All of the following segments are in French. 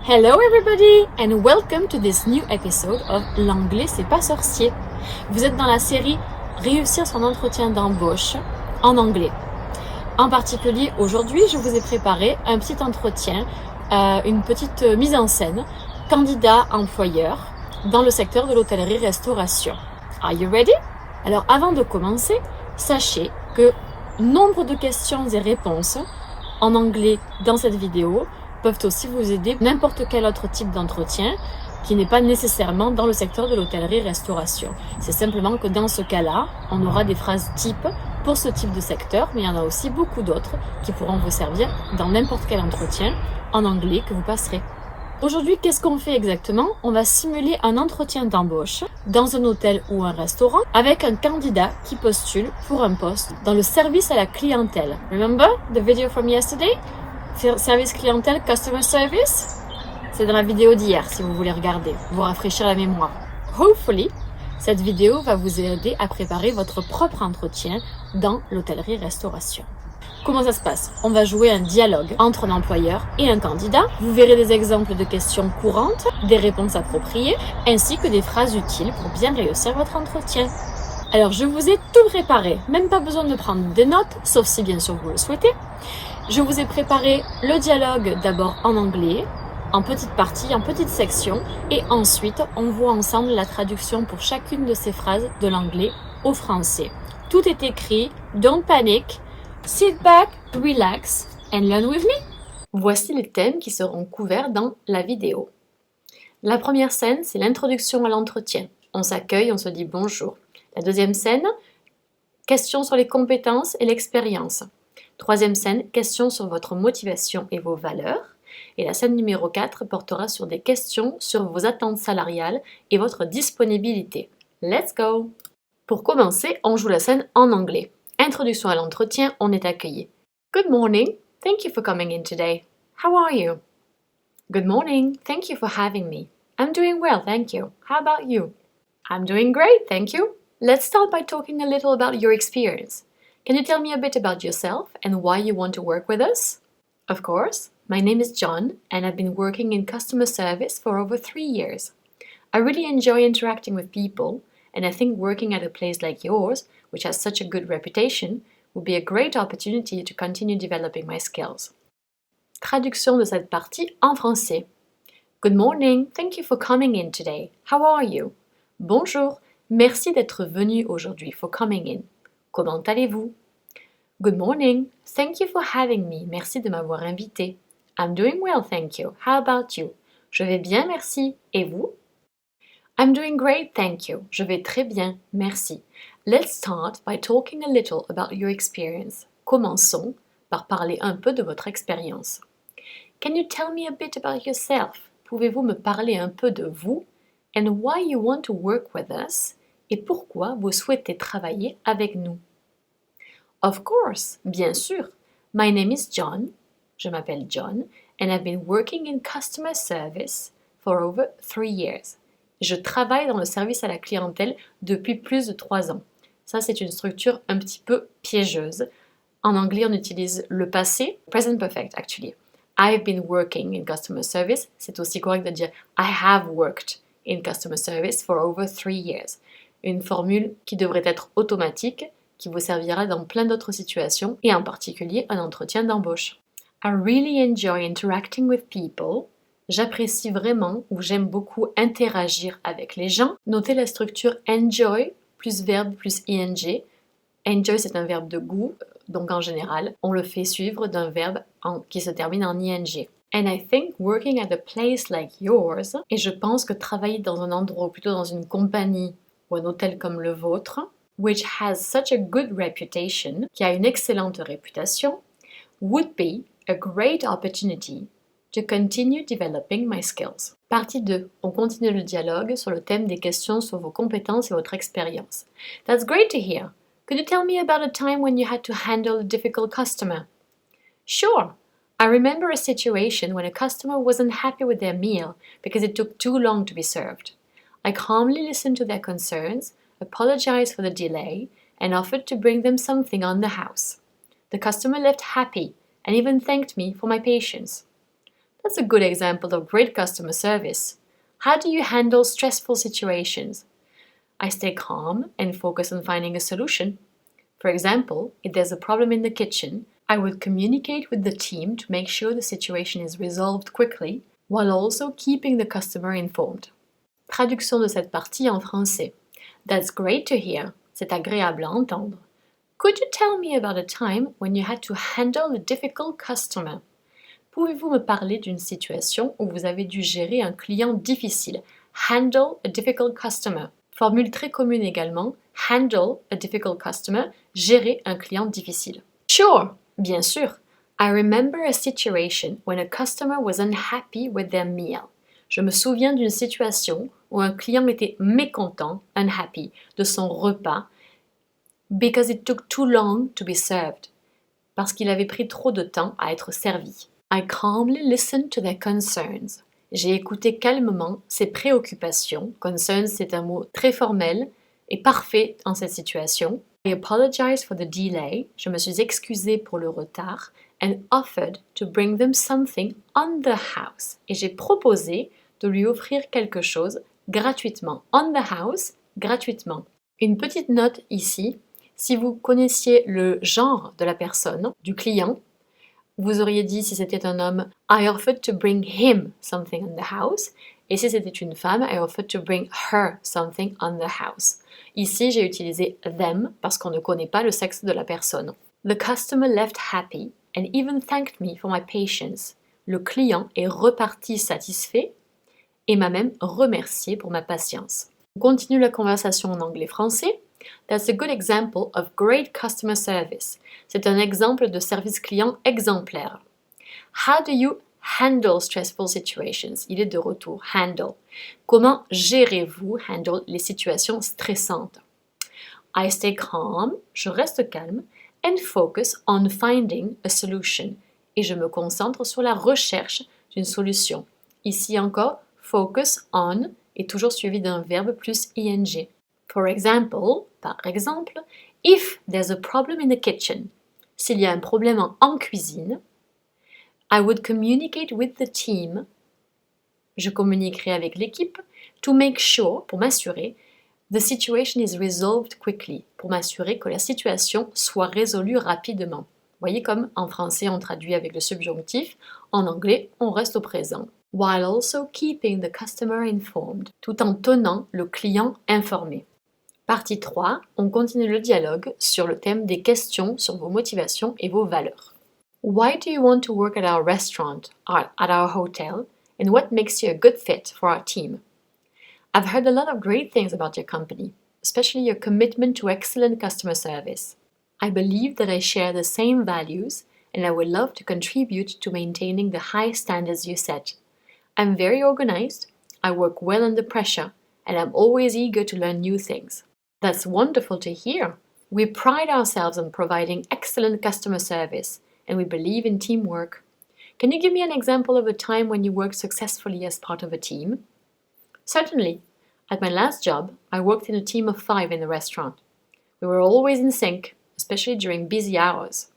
Hello everybody and welcome to this new episode of L'anglais c'est pas sorcier. Vous êtes dans la série Réussir son entretien d'embauche en anglais. En particulier aujourd'hui, je vous ai préparé un petit entretien, une petite mise en scène candidat-employeur dans le secteur de l'hôtellerie-restauration. Are you ready? Alors avant de commencer, sachez que nombre de questions et réponses en anglais dans cette vidéo peuvent aussi vous aider n'importe quel autre type d'entretien qui n'est pas nécessairement dans le secteur de l'hôtellerie-restauration. C'est simplement que dans ce cas-là, on aura des phrases types pour ce type de secteur, mais il y en a aussi beaucoup d'autres qui pourront vous servir dans n'importe quel entretien en anglais que vous passerez. Aujourd'hui, qu'est-ce qu'on fait exactement? On va simuler un entretien d'embauche dans un hôtel ou un restaurant avec un candidat qui postule pour un poste dans le service à la clientèle. Remember the video from yesterday? Service clientèle, customer service? C'est dans la vidéo d'hier si vous voulez regarder, vous rafraîchir la mémoire. Hopefully, cette vidéo va vous aider à préparer votre propre entretien dans l'hôtellerie-restauration. Comment ça se passe? On va jouer un dialogue entre un employeur et un candidat. Vous verrez des exemples de questions courantes, des réponses appropriées, ainsi que des phrases utiles pour bien réussir votre entretien. Alors, je vous ai tout préparé, même pas besoin de prendre des notes, sauf si bien sûr vous le souhaitez. Je vous ai préparé le dialogue d'abord en anglais, en petites parties, en petites sections, et ensuite on voit ensemble la traduction pour chacune de ces phrases de l'anglais au français. Tout est écrit, don't panic, sit back, relax and learn with me. Voici les thèmes qui seront couverts dans la vidéo. La première scène, c'est l'introduction à l'entretien. On s'accueille, on se dit bonjour. La deuxième scène, questions sur les compétences et l'expérience. Troisième scène, questions sur votre motivation et vos valeurs. Et la scène numéro 4 portera sur des questions sur vos attentes salariales et votre disponibilité. Let's go! Pour commencer, on joue la scène en anglais. Introduction à l'entretien, on est accueilli. Good morning, thank you for coming in today. How are you? Good morning, thank you for having me. I'm doing well, thank you. How about you? I'm doing great, thank you. Let's start by talking a little about your experience. Can you tell me a bit about yourself and why you want to work with us? Of course. My name is John and I've been working in customer service for over 3 years. I really enjoy interacting with people and I think working at a place like yours, which has such a good reputation, would be a great opportunity to continue developing my skills. Traduction de cette partie en français. Good morning, thank you for coming in today. How are you? Bonjour, merci d'être venu aujourd'hui, for coming in. Comment allez-vous? Good morning, thank you for having me. Merci de m'avoir invité. I'm doing well, thank you. How about you? Je vais bien, merci. Et vous? I'm doing great, thank you. Je vais très bien, merci. Let's start by talking a little about your experience. Commençons par parler un peu de votre expérience. Can you tell me a bit about yourself? Pouvez-vous me parler un peu de vous? And why you want to work with us? Et pourquoi vous souhaitez travailler avec nous? Of course, bien sûr. My name is John. Je m'appelle John and I've been working in customer service for over 3 years. Je travaille dans le service à la clientèle depuis plus de 3 ans. Ça, c'est une structure un petit peu piégeuse. En anglais, on utilise le passé, present perfect actually. I've been working in customer service. C'est aussi correct de dire I have worked in customer service for over 3 years. Une formule qui devrait être automatique, qui vous servira dans plein d'autres situations et en particulier un entretien d'embauche. I really enjoy interacting with people. J'apprécie vraiment ou j'aime beaucoup interagir avec les gens. Notez la structure enjoy plus verbe plus ing. Enjoy, c'est un verbe de goût, donc en général, on le fait suivre d'un verbe qui se termine en ing. And I think working at a place like yours, et je pense que travailler dans un endroit ou plutôt dans une compagnie ou un hôtel comme le vôtre, which has such a good reputation, qui a une excellente réputation, would be a great opportunity to continue developing my skills. Partie 2. On continue le dialogue sur le thème des questions sur vos compétences et votre expérience. That's great to hear. Could you tell me about a time when you had to handle a difficult customer? Sure. I remember a situation when a customer wasn't happy with their meal because it took too long to be served. I calmly listened to their concerns, apologized for the delay, and offered to bring them something on the house. The customer left happy and even thanked me for my patience. That's a good example of great customer service. How do you handle stressful situations? I stay calm and focus on finding a solution. For example, if there's a problem in the kitchen, I would communicate with the team to make sure the situation is resolved quickly, while also keeping the customer informed. Traduction de cette partie en français. That's great to hear. C'est agréable à entendre. Could you tell me about a time when you had to handle a difficult customer? Pouvez-vous me parler d'une situation où vous avez dû gérer un client difficile? Handle a difficult customer. Formule très commune également. Handle a difficult customer. Gérer un client difficile. Sure, bien sûr. I remember a situation when a customer was unhappy with their meal. Je me souviens d'une situation où un client était mécontent, unhappy, de son repas because it took too long to be served. Parce qu'il avait pris trop de temps à être servi. I calmly listened to their concerns. J'ai écouté calmement ses préoccupations. Concerns, c'est un mot très formel et parfait en cette situation. I apologized for the delay. Je me suis excusée pour le retard. And offered to bring them something on the house. Et j'ai proposé de lui offrir quelque chose gratuitement. On the house, gratuitement. Une petite note ici. Si vous connaissiez le genre de la personne, du client, vous auriez dit si c'était un homme, I offered to bring him something on the house. Et si c'était une femme, I offered to bring her something on the house. Ici, j'ai utilisé them parce qu'on ne connaît pas le sexe de la personne. The customer left happy and even thanked me for my patience. Le client est reparti satisfait et m'a même remercié pour ma patience. On continue la conversation en anglais-français. That's a good example of great customer service. C'est un exemple de service client exemplaire. How do you handle stressful situations? Il est de retour. Handle. Comment gérez-vous, handle, les situations stressantes? I stay calm. Je reste calme. And focus on finding a solution. Et je me concentre sur la recherche d'une solution. Ici encore, focus on est toujours suivi d'un verbe plus ing. For example, par exemple, if there's a problem in the kitchen, s'il y a un problème en cuisine, I would communicate with the team, je communiquerai avec l'équipe, to make sure, pour m'assurer, the situation is resolved quickly, pour m'assurer que la situation soit résolue rapidement. Vous voyez comme en français on traduit avec le subjonctif, en anglais on reste au présent. While also keeping the customer informed, tout en tenant le client informé. Partie 3, on continue le dialogue sur le thème des questions sur vos motivations et vos valeurs. Why do you want to work at our restaurant, or at our hotel, and what makes you a good fit for our team? I've heard a lot of great things about your company, especially your commitment to excellent customer service. I believe that I share the same values, and I would love to contribute to maintaining the high standards you set. I'm very organized, I work well under pressure, and I'm always eager to learn new things. That's wonderful to hear. We pride ourselves on providing excellent customer service, and we believe in teamwork. Can you give me an example of a time when you worked successfully as part of a team? Certainly. At my last job, I worked in a team of 5 in the restaurant. We were always in sync, especially during busy hours.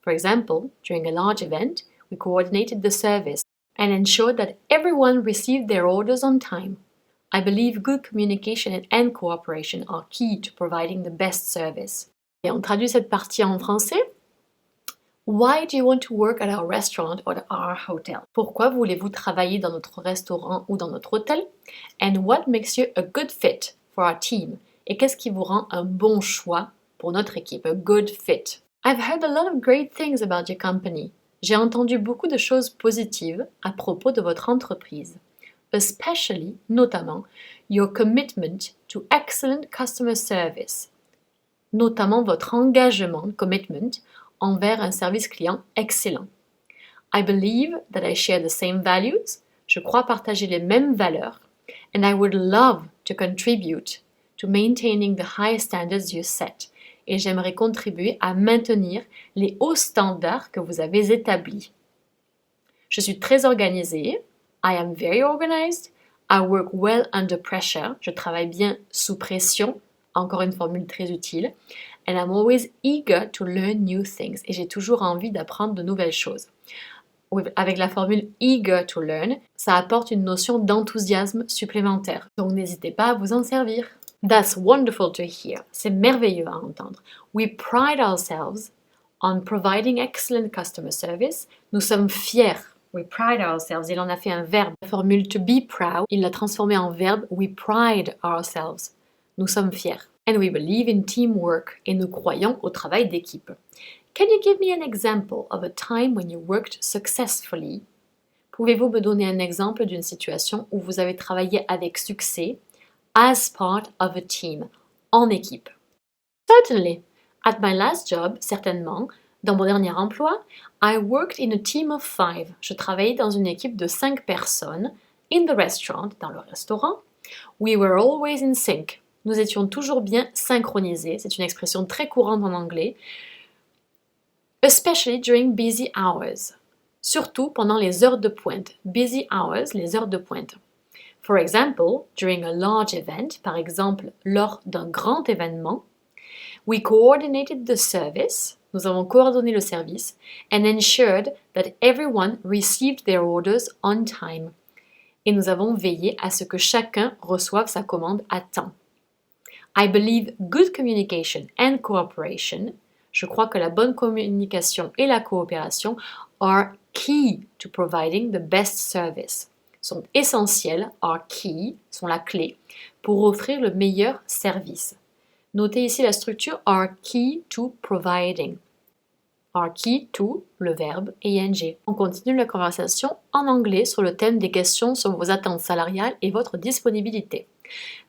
For example, during a large event, we coordinated the service and ensured that everyone received their orders on time. I believe good communication and cooperation are key to providing the best service. Et on traduit cette partie en français. Why do you want to work at our restaurant or our hotel? Pourquoi voulez-vous travailler dans notre restaurant ou dans notre hôtel? And what makes you a good fit for our team? Et qu'est-ce qui vous rend un bon choix pour notre équipe? A good fit. I've heard a lot of great things about your company. J'ai entendu beaucoup de choses positives à propos de votre entreprise. Especially, notamment, your commitment to excellent customer service. Notamment votre engagement, commitment, envers un service client excellent. I believe that I share the same values. Je crois partager les mêmes valeurs. And I would love to contribute to maintaining the high standards you set. Et j'aimerais contribuer à maintenir les hauts standards que vous avez établis. Je suis très organisée. I am very organized. I work well under pressure. Je travaille bien sous pression. Encore une formule très utile. And I'm always eager to learn new things. Et j'ai toujours envie d'apprendre de nouvelles choses. avec la formule eager to learn, ça apporte une notion d'enthousiasme supplémentaire. Donc n'hésitez pas à vous en servir. That's wonderful to hear. C'est merveilleux à entendre. We pride ourselves on providing excellent customer service. Nous sommes fiers. We pride ourselves. Il en a fait un verbe. La formule to be proud, il l'a transformé en verbe. We pride ourselves. Nous sommes fiers. And we believe in teamwork. Et nous croyons au travail d'équipe. Can you give me an example of a time when you worked successfully? Pouvez-vous me donner un exemple d'une situation où vous avez travaillé avec succès as part of a team, en équipe? Certainly. At my last job, certainement, dans mon dernier emploi, I worked in a team of 5. Je travaillais dans une équipe de 5 personnes in the restaurant, dans le restaurant. We were always in sync. Nous étions toujours bien synchronisés. C'est une expression très courante en anglais. Especially during busy hours. Surtout pendant les heures de pointe. Busy hours, les heures de pointe. For example, during a large event, par exemple lors d'un grand événement, we coordinated the service, nous avons coordonné le service, and ensured that everyone received their orders on time. Et nous avons veillé à ce que chacun reçoive sa commande à temps. I believe good communication and cooperation. Je crois que la bonne communication et la coopération are key to providing the best service. Sont essentiels, are key, sont la clé, pour offrir le meilleur service. Notez ici la structure are key to providing. Are key to, le verbe ing. On continue la conversation en anglais sur le thème des questions sur vos attentes salariales et votre disponibilité.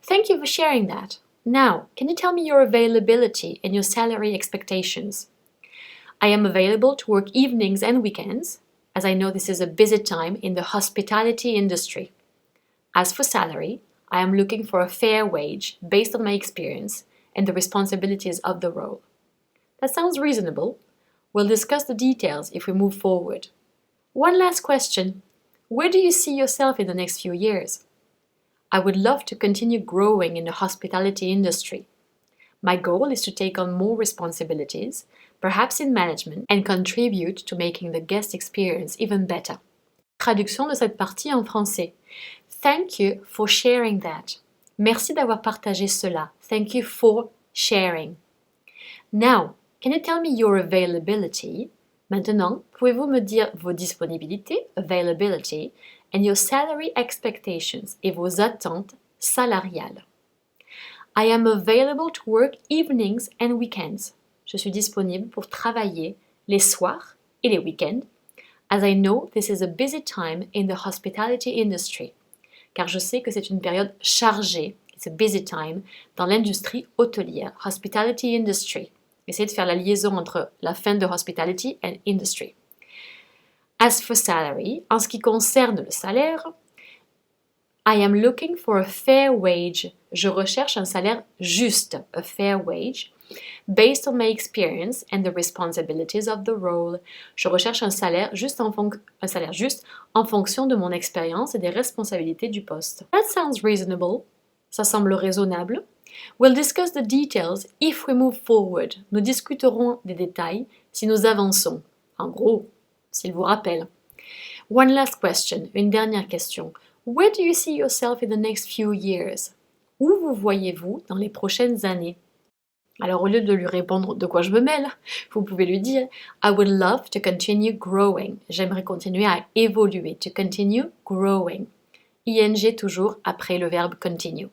Thank you for sharing that. Now, can you tell me your availability and your salary expectations? I am available to work evenings and weekends, as I know this is a busy time in the hospitality industry. As for salary, I am looking for a fair wage based on my experience and the responsibilities of the role. That sounds reasonable. We'll discuss the details if we move forward. One last question. Where do you see yourself in the next few years? I would love to continue growing in the hospitality industry. My goal is to take on more responsibilities, perhaps in management, and contribute to making the guest experience even better. Traduction de cette partie en français. Thank you for sharing that. Merci d'avoir partagé cela. Thank you for sharing. Now, can you tell me your availability? Maintenant, pouvez-vous me dire vos disponibilités, availability, and your salary expectations, et vos attentes salariales? I am available to work evenings and weekends. Je suis disponible pour travailler les soirs et les week-ends, as I know this is a busy time in the hospitality industry. Car je sais que c'est une période chargée, it's a busy time, dans l'industrie hôtelière, hospitality industry. Essayez de faire la liaison entre la fin de hospitality and industry. As for salary, en ce qui concerne le salaire, I am looking for a fair wage. Je recherche un salaire juste, a fair wage, based on my experience and the responsibilities of the role. Je recherche un salaire juste en fonction de mon expérience et des responsabilités du poste. That sounds reasonable. Ça semble raisonnable. We'll discuss the details if we move forward. Nous discuterons des détails si nous avançons. En gros, s'il vous rappelle. One last question, une dernière question. Where do you see yourself in the next few years? Où vous voyez-vous dans les prochaines années? Alors au lieu de lui répondre de quoi je me mêle, vous pouvez lui dire I would love to continue growing. J'aimerais continuer à évoluer. To continue growing. ing toujours après le verbe continue.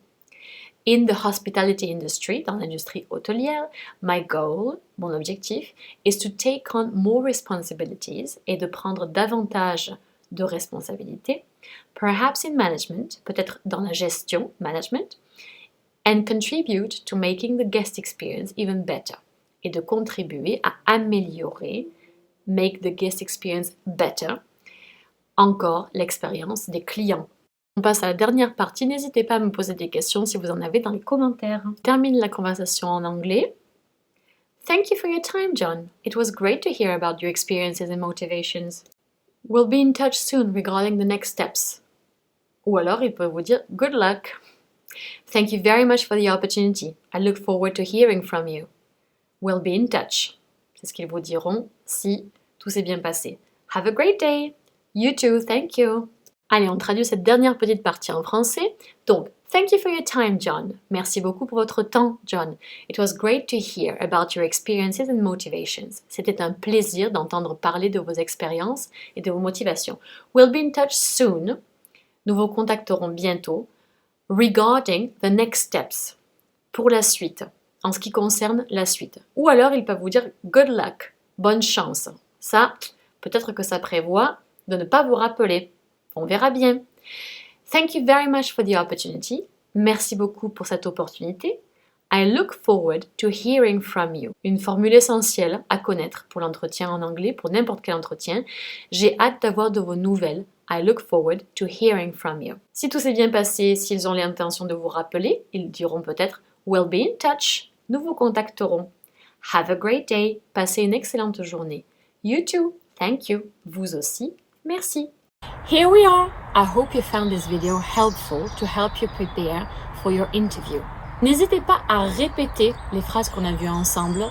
In the hospitality industry, dans l'industrie hôtelière, my goal, mon objectif, is to take on more responsibilities et de prendre davantage de responsabilités, perhaps in management, peut-être dans la gestion, management, and contribute to making the guest experience even better, et de contribuer à améliorer, make the guest experience better, encore l'expérience des clients. On passe à la dernière partie. N'hésitez pas à me poser des questions si vous en avez dans les commentaires. On termine la conversation en anglais. Thank you for your time, John. It was great to hear about your experiences and motivations. We'll be in touch soon regarding the next steps. Ou alors, il peut vous dire good luck. Thank you very much for the opportunity. I look forward to hearing from you. We'll be in touch. C'est ce qu'ils vous diront si tout s'est bien passé. Have a great day. You too, thank you. Allez, on traduit cette dernière petite partie en français. Donc, thank you for your time, John. Merci beaucoup pour votre temps, John. It was great to hear about your experiences and motivations. C'était un plaisir d'entendre parler de vos expériences et de vos motivations. We'll be in touch soon. Nous vous contacterons bientôt. Regarding the next steps. Pour la suite, en ce qui concerne la suite. Ou alors, ils peuvent vous dire good luck, bonne chance. Ça, peut-être que ça prévoit de ne pas vous rappeler. On verra bien. Thank you very much for the opportunity. Merci beaucoup pour cette opportunité. I look forward to hearing from you. Une formule essentielle à connaître pour l'entretien en anglais, pour n'importe quel entretien. J'ai hâte d'avoir de vos nouvelles. I look forward to hearing from you. Si tout s'est bien passé, s'ils ont l'intention de vous rappeler, ils diront peut-être We'll be in touch. Nous vous contacterons. Have a great day. Passez une excellente journée. You too. Thank you. Vous aussi. Merci. Here we are. I hope you found this video helpful to help you prepare for your interview. N'hésitez pas à répéter les phrases qu'on a vues ensemble,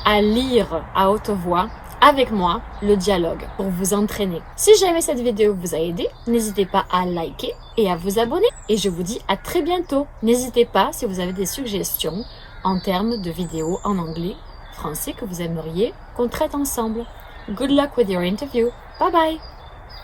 à lire à haute voix avec moi le dialogue pour vous entraîner. Si jamais cette vidéo vous a aidé, n'hésitez pas à liker et à vous abonner. Et je vous dis à très bientôt. N'hésitez pas si vous avez des suggestions en termes de vidéos en anglais, français que vous aimeriez qu'on traite ensemble. Good luck with your interview. Bye bye.